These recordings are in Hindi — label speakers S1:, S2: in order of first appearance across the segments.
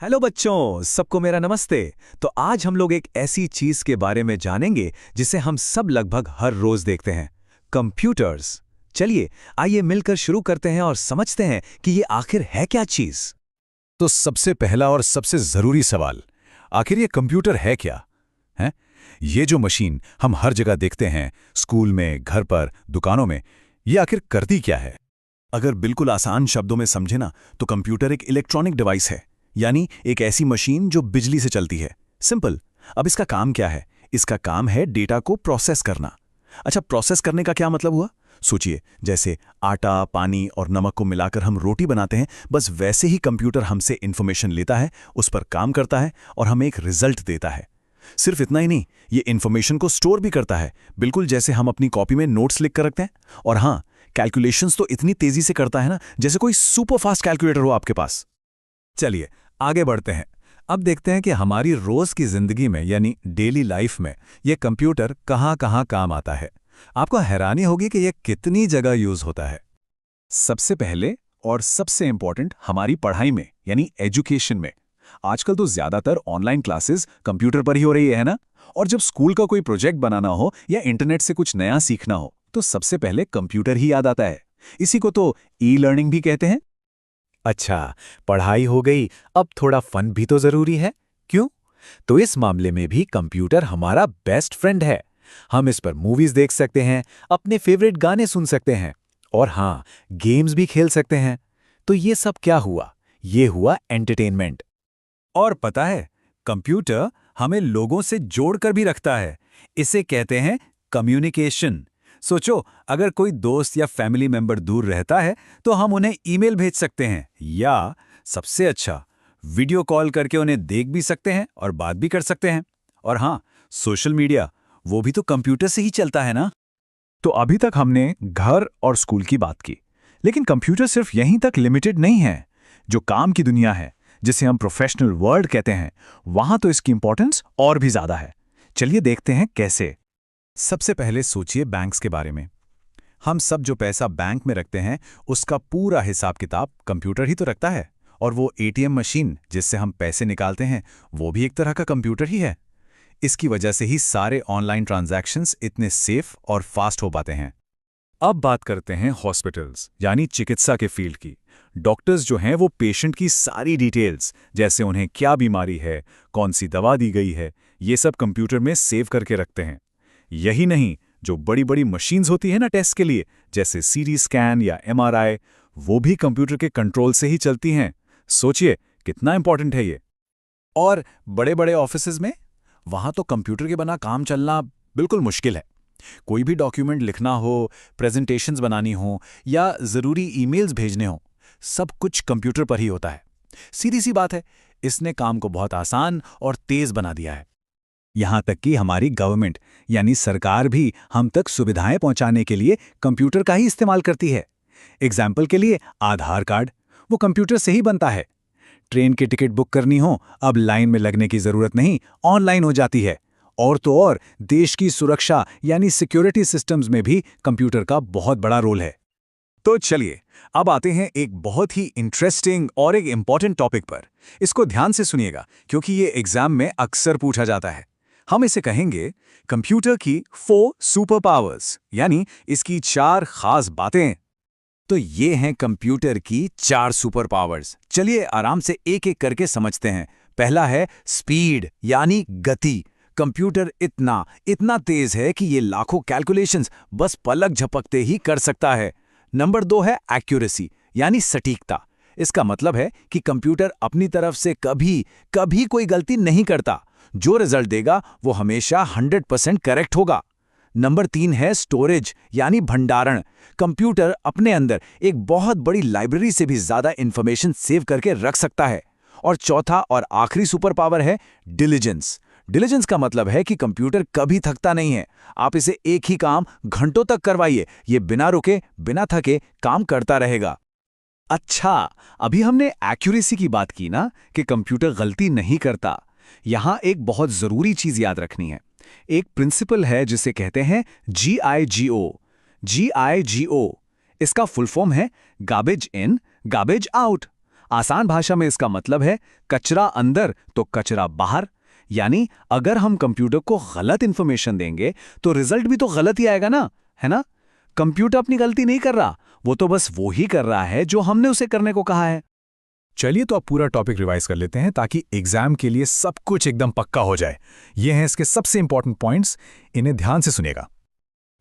S1: हेलो बच्चों, सबको मेरा नमस्ते। तो आज हम लोग एक ऐसी चीज के बारे में जानेंगे जिसे हम सब लगभग हर रोज देखते हैं, कंप्यूटर्स। चलिए, आइए मिलकर शुरू करते हैं और समझते हैं कि ये आखिर है क्या चीज।
S2: तो सबसे पहला और सबसे जरूरी सवाल, आखिर ये कंप्यूटर है क्या? है ये जो मशीन हम हर जगह देखते हैं, स्कूल में, घर पर, दुकानों में, ये आखिर करती क्या है? अगर बिल्कुल आसान शब्दों में समझे ना, तो कंप्यूटर एक इलेक्ट्रॉनिक डिवाइस है, यानी एक ऐसी मशीन जो बिजली से चलती है। सिंपल। अब इसका काम क्या है? इसका काम है डेटा को प्रोसेस करना। अच्छा, प्रोसेस करने का क्या मतलब हुआ? सोचिए, जैसे आटा, पानी और नमक को मिलाकर हम रोटी बनाते हैं, बस वैसे ही कंप्यूटर हमसे इंफॉर्मेशन लेता है, उस पर काम करता है और हमें एक रिजल्ट देता है। सिर्फ इतना ही नहीं, ये इंफॉर्मेशन को स्टोर भी करता है, बिल्कुल जैसे हम अपनी कॉपी में नोट्स लिख कर रखते हैं। और हाँ, कैलकुलेशंस तो इतनी तेजी से करता है ना, जैसे कोई सुपर फास्ट कैलकुलेटर हो आपके पास।
S1: चलिए आगे बढ़ते हैं। अब देखते हैं कि हमारी रोज की जिंदगी में यानी डेली लाइफ में ये कंप्यूटर कहाँ कहाँ काम आता है। आपको हैरानी होगी कि ये कितनी जगह यूज होता है। सबसे पहले और सबसे इंपॉर्टेंट, हमारी पढ़ाई में यानी एजुकेशन में। आजकल तो ज्यादातर ऑनलाइन क्लासेस कंप्यूटर पर ही हो रही है ना। और जब स्कूल का कोई प्रोजेक्ट बनाना हो या इंटरनेट से कुछ नया सीखना हो, तो सबसे पहले कंप्यूटर ही याद आता है। इसी को तो ई लर्निंग भी कहते हैं।
S2: अच्छा, पढ़ाई हो गई, अब थोड़ा फन भी तो जरूरी है। क्यों? तो इस मामले में भी कंप्यूटर हमारा बेस्ट फ्रेंड है। हम इस पर मूवीज देख सकते हैं, अपने फेवरेट गाने सुन सकते हैं और हाँ, गेम्स भी खेल सकते हैं। तो ये सब क्या हुआ? ये हुआ एंटरटेनमेंट।
S1: और पता है, कंप्यूटर हमें लोगों से जोड़कर भी रखता है। इसे कहते हैं कम्युनिकेशन। सोचो, अगर कोई दोस्त या फैमिली मेंबर दूर रहता है, तो हम उन्हें ईमेल भेज सकते हैं या सबसे अच्छा, वीडियो कॉल करके उन्हें देख भी सकते हैं और बात भी कर सकते हैं। और हाँ, सोशल मीडिया, वो भी तो कंप्यूटर से ही चलता है ना। तो अभी तक हमने घर और स्कूल की बात की, लेकिन कंप्यूटर सिर्फ यहीं तक लिमिटेड नहीं है। जो काम की दुनिया है, जिसे हम प्रोफेशनल वर्ल्ड कहते हैं, वहां तो इसकी इंपॉर्टेंस और भी ज्यादा है। चलिए देखते हैं कैसे। सबसे पहले सोचिए बैंक्स के बारे में। हम सब जो पैसा बैंक में रखते हैं, उसका पूरा हिसाब किताब कंप्यूटर ही तो रखता है। और वो एटीएम मशीन जिससे हम पैसे निकालते हैं, वो भी एक तरह का कंप्यूटर ही है। इसकी वजह से ही सारे ऑनलाइन ट्रांजैक्शंस इतने सेफ और फास्ट हो पाते हैं। अब बात करते हैं हॉस्पिटल्स यानी चिकित्सा के फील्ड की। डॉक्टर्स जो हैं वो पेशेंट की सारी डिटेल्स, जैसे उन्हें क्या बीमारी है, कौन सी दवा दी गई है, ये सब कंप्यूटर में सेव करके रखते हैं। यही नहीं, जो बड़ी बड़ी मशीन्स होती है ना टेस्ट के लिए, जैसे सीटी स्कैन या एमआरआई, वो भी कंप्यूटर के कंट्रोल से ही चलती हैं। सोचिए कितना इंपॉर्टेंट है ये। और बड़े बड़े ऑफिसेज में, वहां तो कंप्यूटर के बिना काम चलना बिल्कुल मुश्किल है। कोई भी डॉक्यूमेंट लिखना हो, प्रेजेंटेशंस बनानी हो या ज़रूरी ईमेल्स भेजने हो, सब कुछ कंप्यूटर पर ही होता है। सीधी सी बात है, इसने काम को बहुत आसान और तेज बना दिया है। यहाँ तक कि हमारी गवर्नमेंट यानी सरकार भी हम तक सुविधाएं पहुंचाने के लिए कंप्यूटर का ही इस्तेमाल करती है। एग्जाम्पल के लिए आधार कार्ड, वो कंप्यूटर से ही बनता है। ट्रेन की टिकट बुक करनी हो, अब लाइन में लगने की जरूरत नहीं, ऑनलाइन हो जाती है। और तो और, देश की सुरक्षा यानी सिक्योरिटी सिस्टम्स में भी कंप्यूटर का बहुत बड़ा रोल है। तो चलिए, अब आते हैं एक बहुत ही इंटरेस्टिंग और एक इंपॉर्टेंट टॉपिक पर। इसको ध्यान से सुनिएगा, क्योंकि ये एग्जाम में अक्सर पूछा जाता है। हम इसे कहेंगे कंप्यूटर की 4 सुपर पावर्स, यानी इसकी 4 खास बातें। तो ये हैं कंप्यूटर की 4 सुपर पावर्स। चलिए आराम से एक एक करके समझते हैं। पहला है स्पीड यानी गति। कंप्यूटर इतना इतना तेज है कि ये लाखों कैलकुलेशंस बस पलक झपकते ही कर सकता है। नंबर 2 है एक्यूरेसी यानी सटीकता। इसका मतलब है कि कंप्यूटर अपनी तरफ से कभी कभी कोई गलती नहीं करता। जो रिजल्ट देगा वो हमेशा 100% करेक्ट होगा। नंबर 3 है स्टोरेज यानी भंडारण। कंप्यूटर अपने अंदर एक बहुत बड़ी लाइब्रेरी से भी ज्यादा इंफॉर्मेशन सेव करके रख सकता है। और चौथा और आखिरी सुपर पावर है डिलिजेंस। डिलिजेंस का मतलब है कि कंप्यूटर कभी थकता नहीं है। आप इसे एक ही काम घंटों तक करवाइए, ये बिना रुके बिना थके काम करता रहेगा। अच्छा, अभी हमने एक्यूरेसी की बात की ना, कि कंप्यूटर गलती नहीं करता। यहां एक बहुत जरूरी चीज याद रखनी है। एक प्रिंसिपल है जिसे कहते हैं GIGO। GIGO, इसका फुल फॉर्म है गार्बेज इन गार्बेज आउट।
S2: आसान भाषा में इसका मतलब है कचरा अंदर तो कचरा बाहर। यानी अगर हम कंप्यूटर को गलत इंफॉर्मेशन देंगे तो रिजल्ट भी तो गलत ही आएगा ना, है ना? कंप्यूटर अपनी गलती नहीं कर रहा, वो तो बस वो ही कर रहा है जो हमने उसे करने को कहा है।
S1: चलिए तो अब पूरा टॉपिक रिवाइज कर लेते हैं ताकि एग्जाम के लिए सब कुछ एकदम पक्का हो जाए। ये हैं इसके सबसे इंपॉर्टेंट पॉइंट्स, इन्हें ध्यान से सुनिएगा।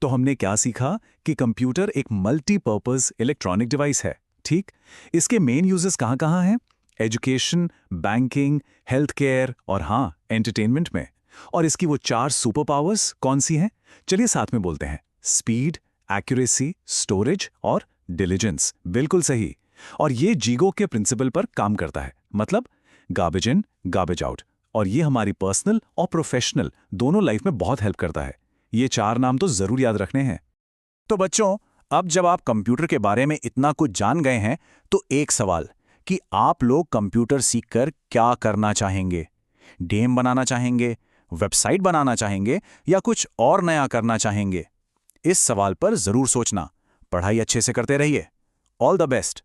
S1: तो हमने क्या सीखा कि कंप्यूटर एक मल्टीपर्पज इलेक्ट्रॉनिक डिवाइस है, ठीक? इसके मेन यूजेस कहाँ कहाँ हैं? एजुकेशन, बैंकिंग, हेल्थ केयर और हाँ, एंटरटेनमेंट में। और इसकी वो 4 सुपर पावर्स कौन सी हैं? चलिए साथ में बोलते हैं। स्पीड, एक्यूरेसी, स्टोरेज और डिलीजेंस। बिल्कुल सही। और ये जीगो के प्रिंसिपल पर काम करता है, मतलब गार्बेज इन गार्बेज आउट। और ये हमारी पर्सनल और प्रोफेशनल दोनों लाइफ में बहुत हेल्प करता है। ये 4 नाम तो जरूर याद रखने हैं। तो बच्चों, अब जब आप कंप्यूटर के बारे में इतना कुछ जान गए हैं तो एक सवाल कि आप लोग कंप्यूटर सीखकर क्या करना चाहेंगे? गेम बनाना चाहेंगे, वेबसाइट बनाना चाहेंगे या कुछ और नया करना चाहेंगे? इस सवाल पर जरूर सोचना। पढ़ाई अच्छे से करते रहिए। All the best.